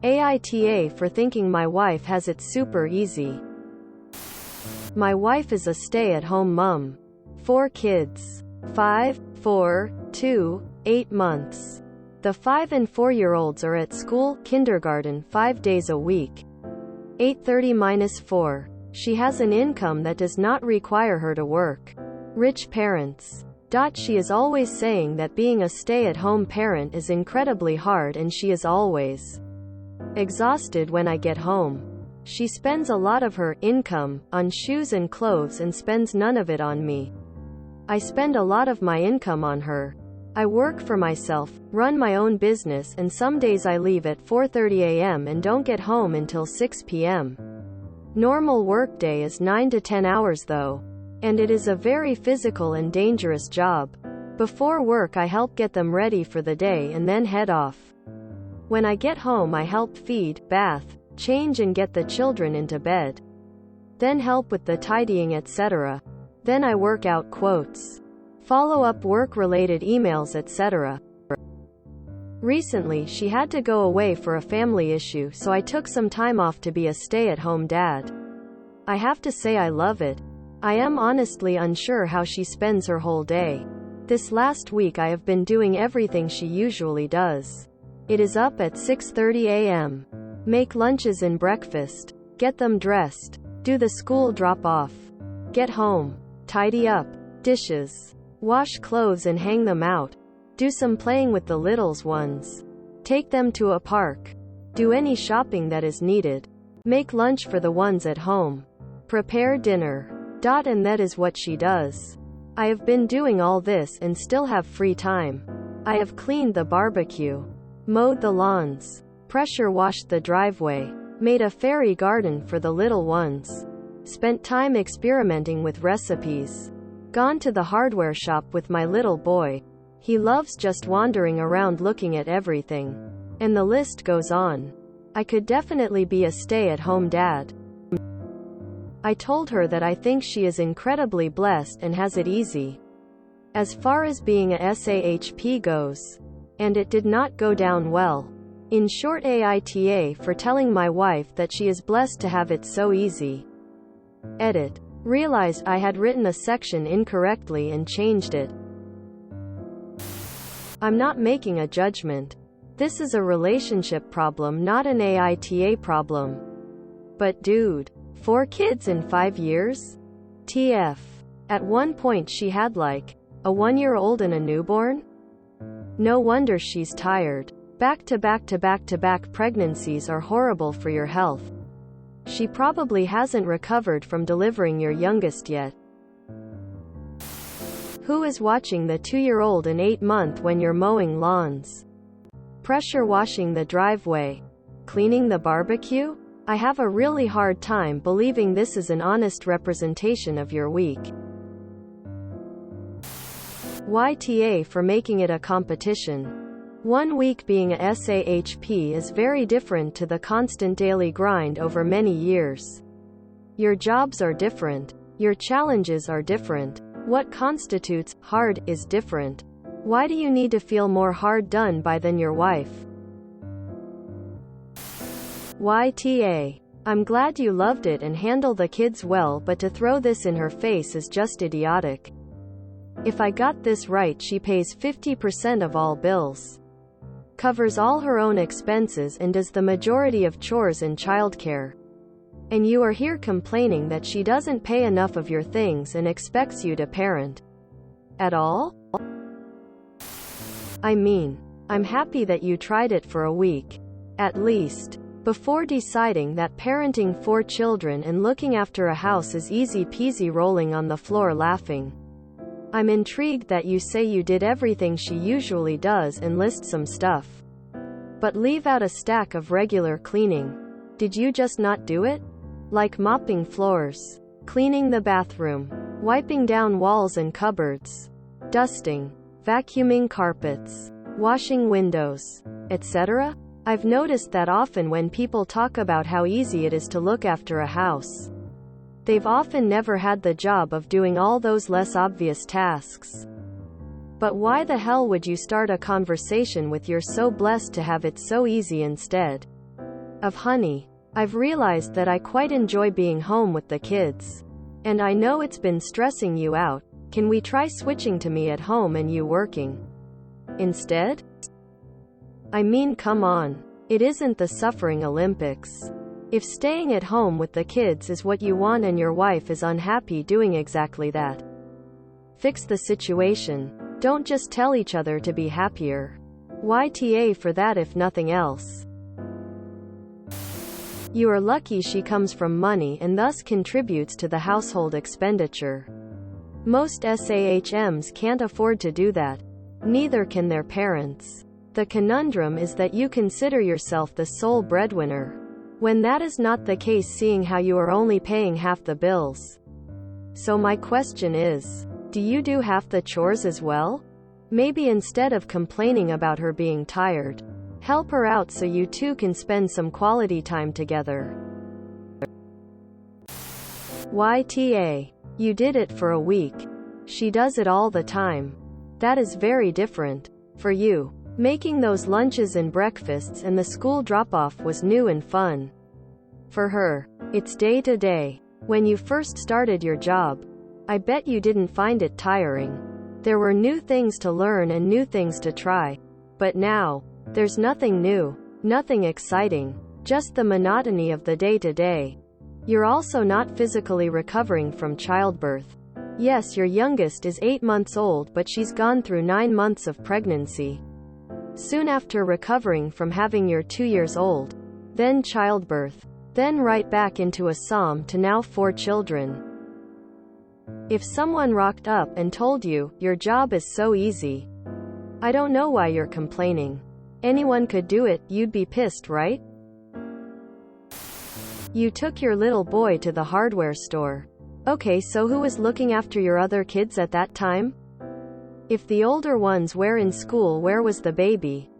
AITA for thinking my wife has it super easy. My wife is a stay-at-home mom. 4 kids. 5, 4, 2, 8 months. The 5 and 4-year-olds are at school, kindergarten, 5 days a week. 8:30–4. She has an income that does not require her to work. Rich parents. She is always saying that being a stay-at-home parent is incredibly hard and she is always exhausted when I get home. She spends a lot of her income on shoes and clothes and spends none of it on me. I spend a lot of my income on her. I work for myself, run my own business, and some days I leave at 4:30 a.m. and don't get home until 6 p.m. Normal workday is 9 to 10 hours though. And it is a very physical and dangerous job. Before work I help get them ready for the day and then head off. When I get home I help feed, bath, change and get the children into bed. Then help with the tidying etc. Then I work out quotes. Follow up work-related emails etc. Recently she had to go away for a family issue, so I took some time off to be a stay-at-home dad. I have to say I love it. I am honestly unsure how she spends her whole day. This last week I have been doing everything she usually does. It is up at 6:30 a.m. Make lunches and breakfast. Get them dressed. Do the school drop-off. Get home. Tidy up. Dishes. Wash clothes and hang them out. Do some playing with the littles ones. Take them to a park. Do any shopping that is needed. Make lunch for the ones at home. Prepare dinner. And that is what she does. I have been doing all this and still have free time. I have cleaned the barbecue. Mowed the lawns. Pressure washed the driveway. Made a fairy garden for the little ones. Spent time experimenting with recipes. Gone to the hardware shop with my little boy. He loves just wandering around looking at everything. And the list goes on. I could definitely be a stay-at-home dad. I told her that I think she is incredibly blessed and has it easy. As far as being a SAHP goes. And it did not go down well. In short, AITA for telling my wife that she is blessed to have it so easy. Edit. Realized I had written a section incorrectly and changed it. I'm not making a judgment. This is a relationship problem, not an AITA problem. But dude. 4 kids in 5 years? TF. At one point she had like a 1-year-old and a newborn? No wonder she's tired. Back-to-back pregnancies are horrible for your health. She probably hasn't recovered from delivering your youngest yet. Who is watching the 2-year-old and 8-month when you're mowing lawns? Pressure washing the driveway? Cleaning the barbecue? I have a really hard time believing this is an honest representation of your week. YTA for making it a competition. 1 week being a SAHP is very different to the constant daily grind over many years. Your jobs are different. Your challenges are different. What constitutes hard is different. Why do you need to feel more hard done by than your wife? YTA. I'm glad you loved it and handle the kids well, but to throw this in her face is just idiotic. If I got this right, she pays 50% of all bills. Covers all her own expenses and does the majority of chores and childcare. And you are here complaining that she doesn't pay enough of your things and expects you to parent. At all? I mean, I'm happy that you tried it for a week. At least. Before deciding that parenting 4 children and looking after a house is easy peasy, rolling on the floor laughing. I'm intrigued that you say you did everything she usually does and list some stuff. But leave out a stack of regular cleaning. Did you just not do it? Like mopping floors, cleaning the bathroom, wiping down walls and cupboards, dusting, vacuuming carpets, washing windows, etc.? I've noticed that often when people talk about how easy it is to look after a house, they've often never had the job of doing all those less obvious tasks. But why the hell would you start a conversation with "you're so blessed to have it so easy" instead? of honey. I've realized that I quite enjoy being home with the kids. And I know it's been stressing you out. Can we try switching to me at home and you working instead? I mean, come on. It isn't the suffering Olympics. If staying at home with the kids is what you want and your wife is unhappy doing exactly that, fix the situation. Don't just tell each other to be happier. YTA for that if nothing else. You are lucky she comes from money and thus contributes to the household expenditure. Most SAHMs can't afford to do that. Neither can their parents. The conundrum is that you consider yourself the sole breadwinner, when that is not the case, seeing how you are only paying half the bills. So my question is, do you do half the chores as well? Maybe instead of complaining about her being tired, help her out so you two can spend some quality time together. YTA. You did it for a week. She does it all the time. That is very different. For you, making those lunches and breakfasts and the school drop-off was new and fun. For her, it's day to day. When you first started your job, I bet you didn't find it tiring. There were new things to learn and new things to try. But now, there's nothing new, nothing exciting, just the monotony of the day-to-day. You're also not physically recovering from childbirth. Yes, your youngest is 8 months old, but she's gone through 9 months of pregnancy. Soon after recovering from having your 2 years old, then childbirth, then right back into a SOM to now 4 children. If someone rocked up and told you, your job is so easy, I don't know why you're complaining. Anyone could do it, you'd be pissed, right? You took your little boy to the hardware store. Okay, so who was looking after your other kids at that time? If the older ones were in school, where was the baby?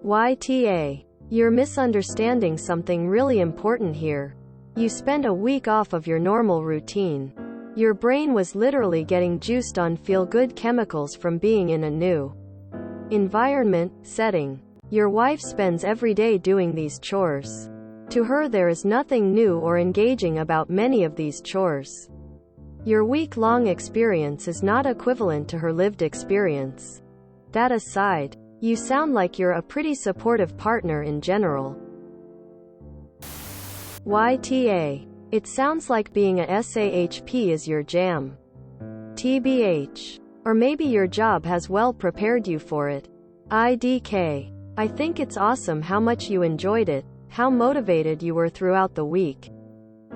YTA. You're misunderstanding something really important here. You spent a week off of your normal routine. Your brain was literally getting juiced on feel-good chemicals from being in a new environment, setting. Your wife spends every day doing these chores. To her, there is nothing new or engaging about many of these chores. Your week-long experience is not equivalent to her lived experience. That aside, you sound like you're a pretty supportive partner in general. YTA. It sounds like being a SAHP is your jam. TBH. Or maybe your job has well prepared you for it. IDK. I think it's awesome how much you enjoyed it, how motivated you were throughout the week.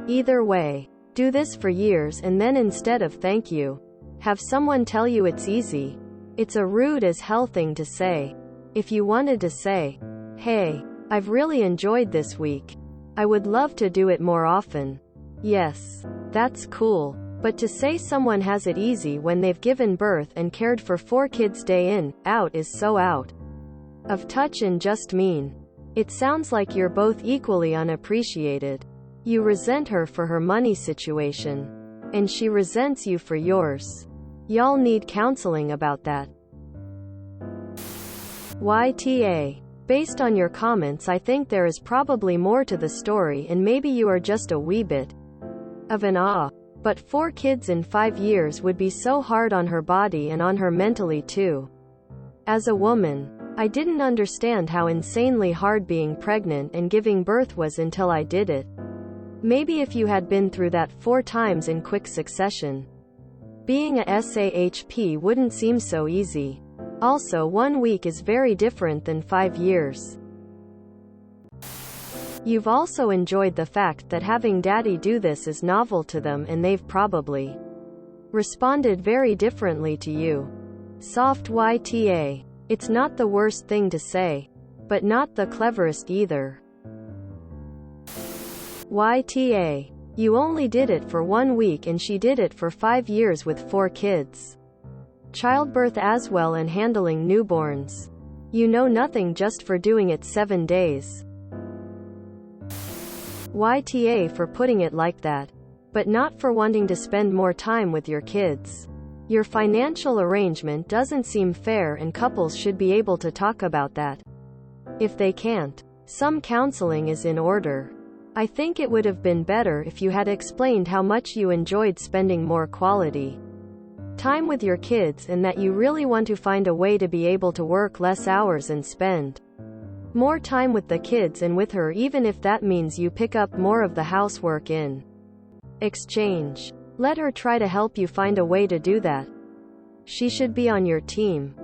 Either way, do this for years and then instead of thank you, have someone tell you it's easy. It's a rude as hell thing to say. If you wanted to say, hey, I've really enjoyed this week. I would love to do it more often. Yes, that's cool. But to say someone has it easy when they've given birth and cared for 4 kids day in, out is so out of touch and just mean. It sounds like you're both equally unappreciated. You resent her for her money situation, and she resents you for yours. Y'all need counseling about that. YTA. Based on your comments, I think there is probably more to the story, and maybe you are just a wee bit of an But 4 kids in 5 years would be so hard on her body and on her mentally too. As a woman, I didn't understand how insanely hard being pregnant and giving birth was until I did it. Maybe if you had been through that 4 times in quick succession, being a SAHP wouldn't seem so easy. Also, 1 week is very different than 5 years. You've also enjoyed the fact that having daddy do this is novel to them, and they've probably responded very differently to you. Soft YTA. It's not the worst thing to say, but not the cleverest either. YTA. You only did it for 1 week and she did it for 5 years with 4 kids. Childbirth as well and handling newborns. You know nothing just for doing it 7 days. YTA for putting it like that. But not for wanting to spend more time with your kids. Your financial arrangement doesn't seem fair and couples should be able to talk about that. If they can't, Some counseling is in order. I think it would have been better if you had explained how much you enjoyed spending more quality time with your kids and that you really want to find a way to be able to work less hours and spend more time with the kids and with her, even if that means you pick up more of the housework in exchange. Let her try to help you find a way to do that. She should be on your team.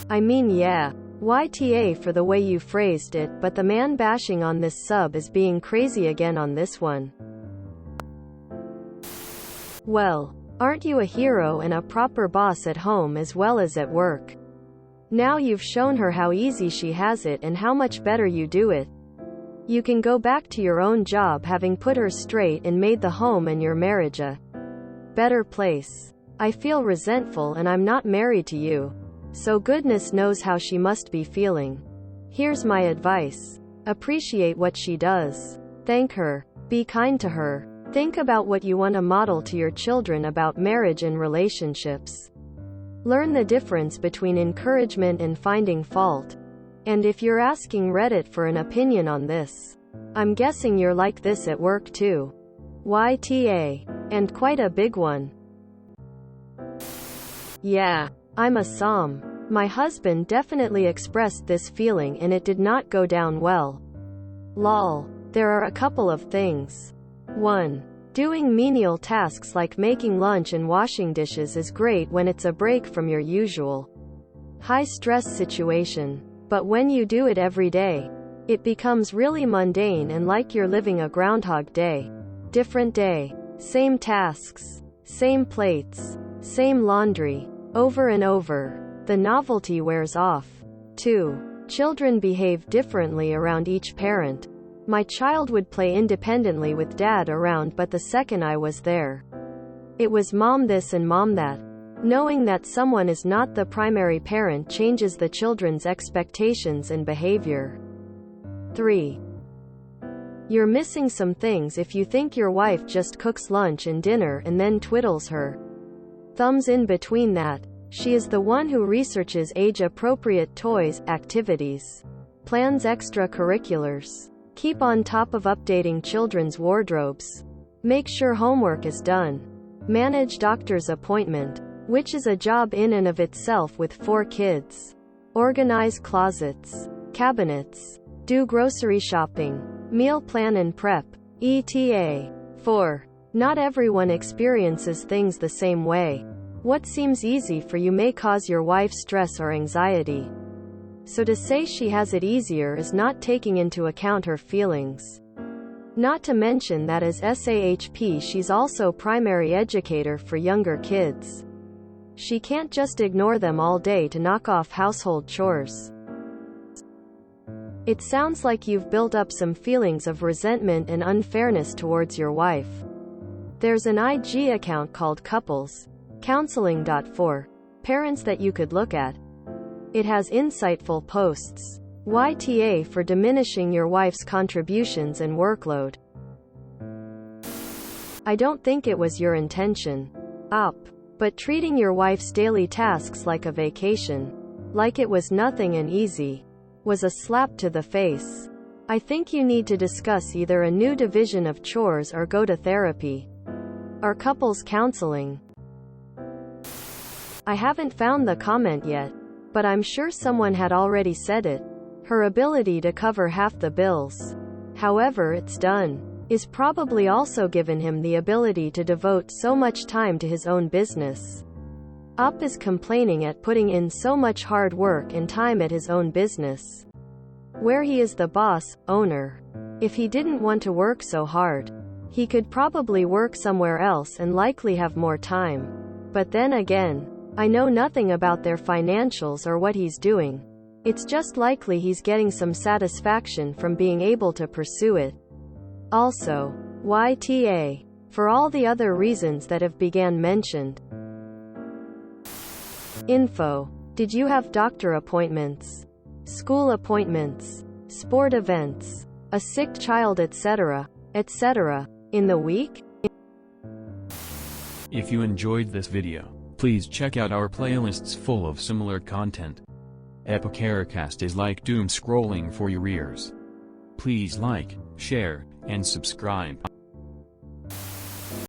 I mean, yeah. YTA for the way you phrased it, but the man bashing on this sub is being crazy again on this one. Well, aren't you a hero and a proper boss at home as well as at work? Now you've shown her how easy she has it and how much better you do it. You can go back to your own job having put her straight and made the home and your marriage a better place. I feel resentful and I'm not married to you. So goodness knows how she must be feeling. Here's my advice. Appreciate what she does. Thank her. Be kind to her. Think about what you want to model to your children about marriage and relationships. Learn the difference between encouragement and finding fault. And if you're asking Reddit for an opinion on this, I'm guessing you're like this at work too. YTA. And quite a big one. Yeah. I'm a Som. My husband definitely expressed this feeling and it did not go down well. Lol. There are a couple of things. 1. Doing menial tasks like making lunch and washing dishes is great when it's a break from your usual high-stress situation. But when you do it every day, it becomes really mundane and like you're living a Groundhog Day. Different day. Same tasks. Same plates. Same laundry. Over and over. The novelty wears off. 2. Children behave differently around each parent. My child would play independently with dad around, but the second I was there, it was mom this and mom that. Knowing that someone is not the primary parent changes the children's expectations and behavior. 3. You're missing some things if you think your wife just cooks lunch and dinner and then twiddles her thumbs in between that. She is the one who researches age-appropriate toys, activities, plans extracurriculars, keep on top of updating children's wardrobes, make sure homework is done, manage doctor's appointment, which is a job in and of itself with 4 kids, organize closets, cabinets, do grocery shopping, meal plan and prep, etc. 4. Not everyone experiences things the same way. What seems easy for you may cause your wife stress or anxiety. So to say she has it easier is not taking into account her feelings. Not to mention that as SAHP she's also primary educator for younger kids. She can't just ignore them all day to knock off household chores. It sounds like you've built up some feelings of resentment and unfairness towards your wife. There's an IG account called Couples Counseling. For parents that you could look at. It has insightful posts. YTA for diminishing your wife's contributions and workload. I don't think it was your intention. But treating your wife's daily tasks like a vacation, like it was nothing and easy, was a slap to the face. I think you need to discuss either a new division of chores or go to therapy or couples counseling. I haven't found the comment yet, but I'm sure someone had already said it. Her ability to cover half the bills, however it's done, is probably also given him the ability to devote so much time to his own business. Is complaining at putting in so much hard work and time at his own business, where he is the boss, owner. If he didn't want to work so hard, he could probably work somewhere else and likely have more time. But then again, I know nothing about their financials or what he's doing. It's just likely he's getting some satisfaction from being able to pursue it. Also, YTA, for all the other reasons that have began mentioned. Info. Did you have doctor appointments, school appointments, sport events, a sick child, etc., in the week? If you enjoyed this video, please check out our playlists full of similar content. Epicaricast is like doom scrolling for your ears. Please like, share, and subscribe.